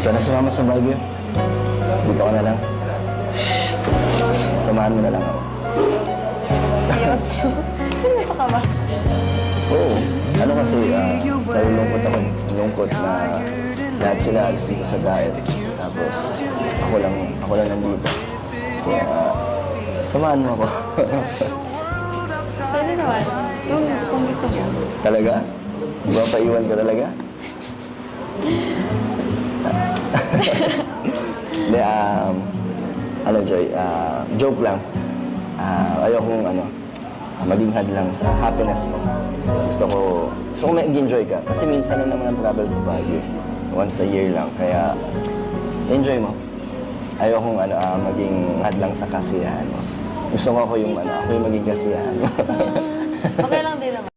Ikaw na sumama sa Baguio. Dito ka na lang. Samahan mo na lang ako. Seryoso? Seryoso ka ba? Oo. Ano kasi, nalulungkot ako. Lungkot na lahat sila alis dito sa diet. Tapos, ako lang nandito. Kaya, samahan mo ako. Pwede naman. Kung gusto mo. Talaga? Di ba paiwan ka talaga? Hindi, Joy, joke lang. Ayokong, maging hadlang sa happiness mo. Gusto ko mag-enjoy ka. Kasi minsan lang naman ang travel sa Baguio. Once a year lang. Kaya, enjoy mo. Ayokong, maging hadlang sa kasiyahan mo. Gusto ko ako yung maging kasiyahan mo. Okay lang din naman.